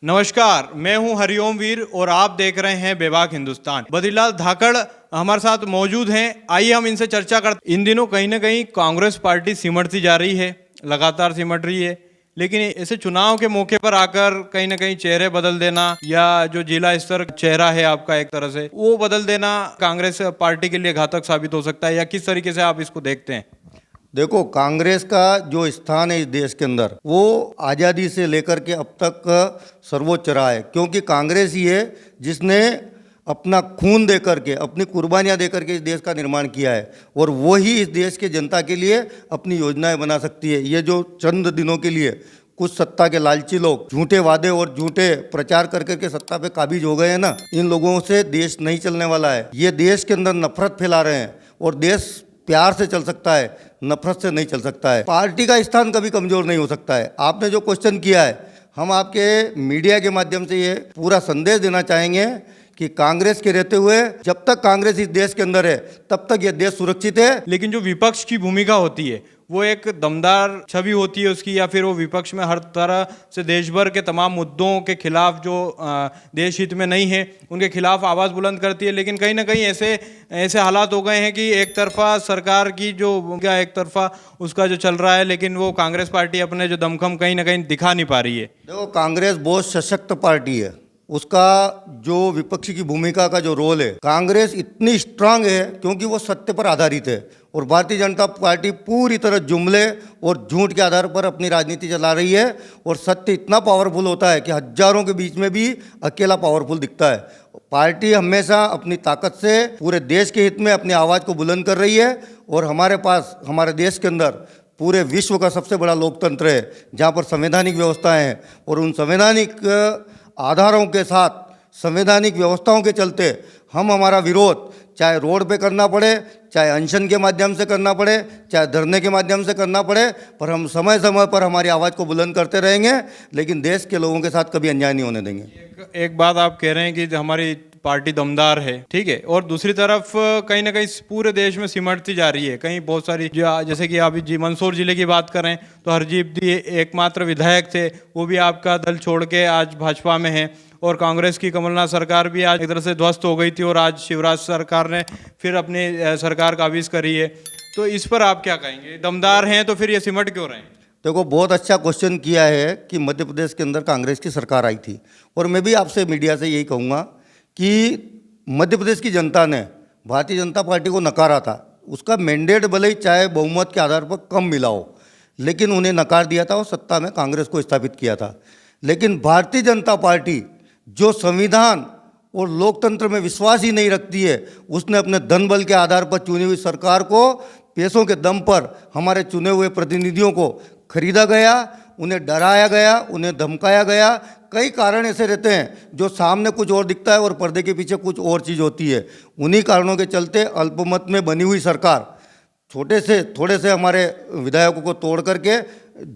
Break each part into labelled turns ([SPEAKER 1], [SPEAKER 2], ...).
[SPEAKER 1] नमस्कार, मैं हूं हरिओम वीर और आप देख रहे हैं बेबाक हिंदुस्तान। बद्रीलाल धाकड़ हमारे साथ मौजूद हैं। आइए हम इनसे चर्चा करते। इन दिनों कहीं ना कहीं कांग्रेस पार्टी सिमटती जा रही है, लगातार सिमट रही है, लेकिन ऐसे चुनाव के मौके पर आकर कहीं ना कहीं चेहरे बदल देना या जो जिला स्तर चेहरा है आपका एक तरह से वो बदल देना कांग्रेस पार्टी के लिए घातक साबित हो सकता है, या किस तरीके से आप इसको देखते हैं?
[SPEAKER 2] देखो, कांग्रेस का जो स्थान है इस देश के अंदर वो आज़ादी से लेकर के अब तक सर्वोच्च रहा है, क्योंकि कांग्रेस ही है जिसने अपना खून दे करके, अपनी कुर्बानियां दे करके इस देश का निर्माण किया है, और वो ही इस देश के जनता के लिए अपनी योजनाएं बना सकती है। ये जो चंद दिनों के लिए कुछ सत्ता के लालची लोग झूठे वादे और झूठे प्रचार कर करके सत्ता पे काबिज हो गए हैं ना, इन लोगों से देश नहीं चलने वाला है। ये देश के अंदर नफरत फैला रहे हैं, और देश प्यार से चल सकता है, नफरत से नहीं चल सकता है। पार्टी का स्थान कभी कमजोर नहीं हो सकता है। आपने जो क्वेश्चन किया है, हम आपके मीडिया के माध्यम से ये पूरा संदेश देना चाहेंगे कि कांग्रेस के रहते हुए जब तक कांग्रेस इस देश के अंदर है तब तक ये देश सुरक्षित है।
[SPEAKER 1] लेकिन जो विपक्ष की भूमिका होती है वो एक दमदार छवि होती है उसकी, या फिर वो विपक्ष में हर तरह से देश भर के तमाम मुद्दों के खिलाफ जो देश हित में नहीं है उनके खिलाफ आवाज़ बुलंद करती है। लेकिन कहीं ना कहीं ऐसे ऐसे हालात हो गए हैं कि एक तरफा सरकार की जो एक तरफा उसका जो चल रहा है, लेकिन वो कांग्रेस पार्टी अपने जो दमखम कहीं ना कहीं दिखा नहीं पा रही है।
[SPEAKER 2] देखो, कांग्रेस बहुत सशक्त पार्टी है। उसका जो विपक्षी की भूमिका का जो रोल है, कांग्रेस इतनी स्ट्रांग है क्योंकि वो सत्य पर आधारित है, और भारतीय जनता पार्टी पूरी तरह जुमले और झूठ के आधार पर अपनी राजनीति चला रही है। और सत्य इतना पावरफुल होता है कि हजारों के बीच में भी अकेला पावरफुल दिखता है। पार्टी हमेशा अपनी ताकत से पूरे देश के हित में अपनी आवाज़ को बुलंद कर रही है, और हमारे पास हमारे देश के अंदर पूरे विश्व का सबसे बड़ा लोकतंत्र है, जहाँ पर संवैधानिक व्यवस्थाएं हैं, और उन संवैधानिक आधारों के साथ, संवैधानिक व्यवस्थाओं के चलते हम हमारा विरोध चाहे रोड पे करना पड़े, चाहे अनशन के माध्यम से करना पड़े, चाहे धरने के माध्यम से करना पड़े, पर हम समय समय पर हमारी आवाज़ को बुलंद करते रहेंगे, लेकिन देश के लोगों के साथ कभी अन्याय नहीं होने देंगे।
[SPEAKER 1] एक बात आप कह रहे हैं कि हमारी पार्टी दमदार है, ठीक है, और दूसरी तरफ कहीं ना कहीं पूरे देश में सिमटती जा रही है। कहीं बहुत सारी जैसे कि आप मंदसौर जिले की बात करें तो हरजीत दी एकमात्र विधायक थे, वो भी आपका दल छोड़ के आज भाजपा में है, और कांग्रेस की कमलनाथ सरकार भी आज एक तरह से ध्वस्त हो गई थी, और आज शिवराज सरकार ने फिर अपनी सरकार काबिज करी है। तो इस पर आप क्या कहेंगे? दमदार हैं तो फिर ये सिमट क्यों रहे हैं?
[SPEAKER 2] देखो, बहुत अच्छा क्वेश्चन किया है कि मध्य प्रदेश के अंदर कांग्रेस की सरकार आई थी, और मैं भी आपसे मीडिया से यही कहूँगा कि मध्य प्रदेश की जनता ने भारतीय जनता पार्टी को नकारा था। उसका मैंडेट भले ही चाहे बहुमत के आधार पर कम मिला हो, लेकिन उन्हें नकार दिया था और सत्ता में कांग्रेस को स्थापित किया था। लेकिन भारतीय जनता पार्टी जो संविधान और लोकतंत्र में विश्वास ही नहीं रखती है, उसने अपने धन बल के आधार पर चुनी हुई सरकार को पैसों के दम पर हमारे चुने हुए प्रतिनिधियों को खरीदा गया, उन्हें डराया गया, उन्हें धमकाया गया। कई कारण ऐसे रहते हैं जो सामने कुछ और दिखता है और पर्दे के पीछे कुछ और चीज़ होती है। उन्हीं कारणों के चलते अल्पमत में बनी हुई सरकार थोड़े से हमारे विधायकों को तोड़ करके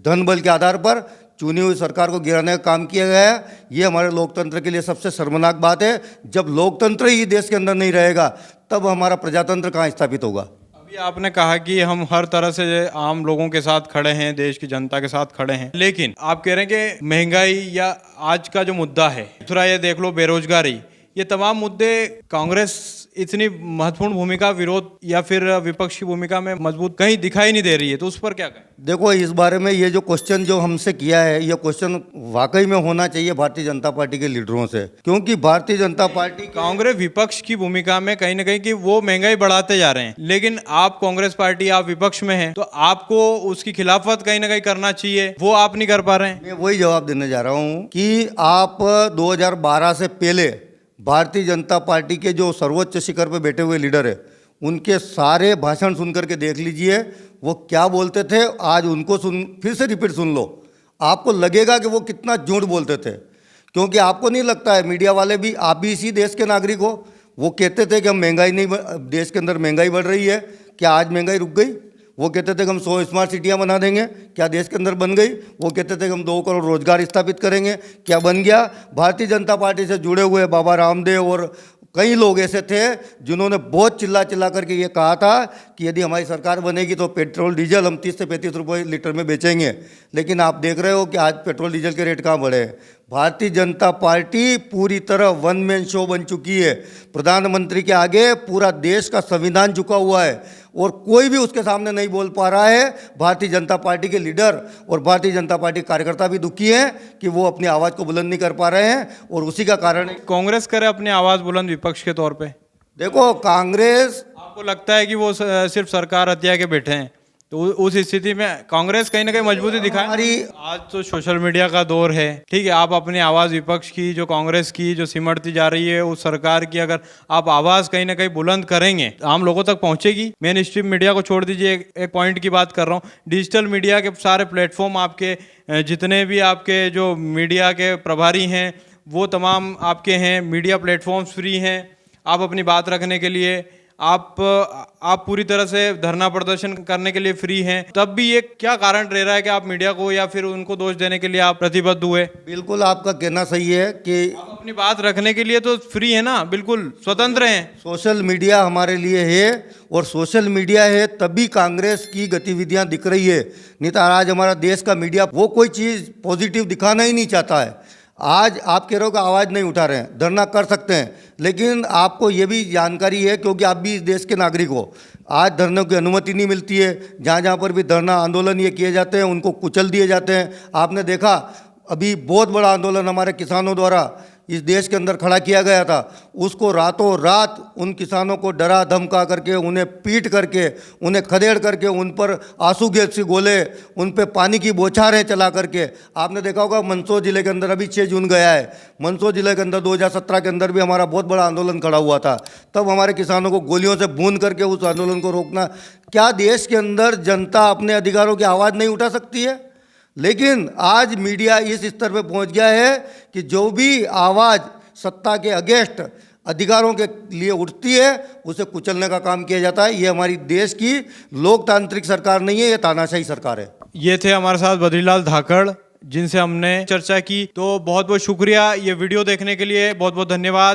[SPEAKER 2] धन बल के आधार पर चुनी हुई सरकार को गिराने का काम किया गया है। ये हमारे लोकतंत्र के लिए सबसे शर्मनाक बात है। जब लोकतंत्र ही देश के अंदर नहीं रहेगा तब हमारा प्रजातंत्र कहाँ स्थापित होगा?
[SPEAKER 1] अभी आपने कहा कि हम हर तरह से आम लोगों के साथ खड़े हैं, देश की जनता के साथ खड़े हैं, लेकिन आप कह रहे हैं कि महंगाई या आज का जो मुद्दा है, दूसरा ये देख लो बेरोजगारी, ये तमाम मुद्दे कांग्रेस इतनी महत्वपूर्ण भूमिका विरोध या फिर विपक्ष की भूमिका में मजबूत कहीं दिखाई नहीं दे रही है, तो उस पर क्या कहें?
[SPEAKER 2] देखो, इस बारे में ये जो क्वेश्चन जो हमसे किया है, ये क्वेश्चन वाकई में होना चाहिए भारतीय जनता पार्टी के लीडरों से, क्योंकि भारतीय जनता पार्टी
[SPEAKER 1] कांग्रेस विपक्ष की भूमिका में कहीं ना कहीं कि वो महंगाई बढ़ाते जा रहे हैं, लेकिन आप कांग्रेस पार्टी, आप विपक्ष में हैं, तो आपको उसकी खिलाफत कहीं ना कहीं करना चाहिए, वो आप नहीं कर पा रहे हैं।
[SPEAKER 2] मैं वही जवाब देने जा रहा हूँ कि आप 2012 से पहले भारतीय जनता पार्टी के जो सर्वोच्च शिखर पर बैठे हुए लीडर है, उनके सारे भाषण सुन करके देख लीजिए वो क्या बोलते थे। आज उनको फिर से रिपीट सुन लो, आपको लगेगा कि वो कितना झूठ बोलते थे। क्योंकि आपको नहीं लगता है, मीडिया वाले भी, आप भी इसी देश के नागरिक हो, वो कहते थे कि हम महंगाई नहीं, देश के अंदर महंगाई बढ़ रही है, क्या आज महंगाई रुक गई? वो कहते थे कि हम 100 स्मार्ट सिटियाँ बना देंगे, क्या देश के अंदर बन गई? वो कहते थे कि हम 2 करोड़ रोजगार स्थापित करेंगे, क्या बन गया? भारतीय जनता पार्टी से जुड़े हुए बाबा रामदेव और कई लोग ऐसे थे जिन्होंने बहुत चिल्ला चिल्ला करके ये कहा था कि यदि हमारी सरकार बनेगी तो पेट्रोल डीजल हम 30 से 35 रुपये लीटर में बेचेंगे। लेकिन आप देख रहे हो कि आज पेट्रोल डीजल के रेट कहाँ बढ़े हैं। भारतीय जनता पार्टी पूरी तरह वन मैन शो बन चुकी है। प्रधानमंत्री के आगे पूरा देश का संविधान झुका हुआ है और कोई भी उसके सामने नहीं बोल पा रहा है। भारतीय जनता पार्टी के लीडर और भारतीय जनता पार्टी के कार्यकर्ता भी दुखी हैं कि वो अपनी आवाज़ को बुलंद नहीं कर पा रहे हैं और उसी का कारण है।
[SPEAKER 1] कांग्रेस करे अपनी आवाज बुलंद विपक्ष के तौर पे।
[SPEAKER 2] देखो, कांग्रेस,
[SPEAKER 1] आपको लगता है कि वो सिर्फ सरकार हत्या के बैठे हैं, तो उस स्थिति में कांग्रेस कहीं ना कहीं मजबूती दिखाए। आज तो सोशल मीडिया का दौर है, ठीक है, आप अपनी आवाज विपक्ष की, जो कांग्रेस की जो सिमटती जा रही है उस सरकार की, अगर आप आवाज कहीं ना कहीं बुलंद करेंगे आम लोगों तक पहुंचेगी। मेन स्ट्रीम मीडिया को छोड़ दीजिए, एक पॉइंट की बात कर रहा हूँ, डिजिटल मीडिया के सारे प्लेटफॉर्म आपके जितने भी आपके जो मीडिया के प्रभारी हैं वो तमाम आपके हैं, मीडिया प्लेटफॉर्म्स फ्री हैं, आप अपनी बात रखने के लिए आप पूरी तरह से धरना प्रदर्शन करने के लिए फ्री हैं, तब भी ये क्या कारण रह रहा है कि आप मीडिया को या फिर उनको दोष देने के लिए आप प्रतिबद्ध हुए?
[SPEAKER 2] बिल्कुल आपका कहना सही है कि
[SPEAKER 1] आप अपनी बात रखने के लिए तो फ्री है ना, बिल्कुल स्वतंत्र हैं।
[SPEAKER 2] सोशल मीडिया हमारे लिए है और सोशल मीडिया है तभी कांग्रेस की गतिविधियां दिख रही है, नहीं तो आज हमारा देश का मीडिया वो कोई चीज़ पॉजिटिव दिखाना ही नहीं चाहता है। आज आप कह रहे हो कि आवाज़ नहीं उठा रहे हैं, धरना कर सकते हैं, लेकिन आपको ये भी जानकारी है क्योंकि आप भी इस देश के नागरिक हो, आज धरने की अनुमति नहीं मिलती है। जहाँ जहाँ पर भी धरना आंदोलन ये किए जाते हैं उनको कुचल दिए जाते हैं। आपने देखा अभी बहुत बड़ा आंदोलन हमारे किसानों द्वारा इस देश के अंदर खड़ा किया गया था, उसको रातों रात उन किसानों को डरा धमका करके, उन्हें पीट करके, उन्हें खदेड़ करके, उन पर आंसू गैस के गोले, उन पे पानी की बौछारें चला करके, आपने देखा होगा मंदसौर जिले के अंदर अभी 6 जून गया है, मंदसौर जिले के अंदर 2017 के अंदर भी हमारा बहुत बड़ा आंदोलन खड़ा हुआ था। तब हमारे किसानों को गोलियों से भून करके उस आंदोलन को रोकना, क्या देश के अंदर जनता अपने अधिकारों की आवाज़ नहीं उठा सकती है? लेकिन आज मीडिया इस स्तर पे पहुंच गया है कि जो भी आवाज़ सत्ता के अगेंस्ट अधिकारों के लिए उठती है उसे कुचलने का काम किया जाता है। ये हमारी देश की लोकतांत्रिक सरकार नहीं है, ये तानाशाही सरकार है।
[SPEAKER 1] ये थे हमारे साथ बद्रीलाल धाकड़ जिनसे हमने चर्चा की। तो बहुत बहुत शुक्रिया, ये वीडियो देखने के लिए बहुत बहुत धन्यवाद।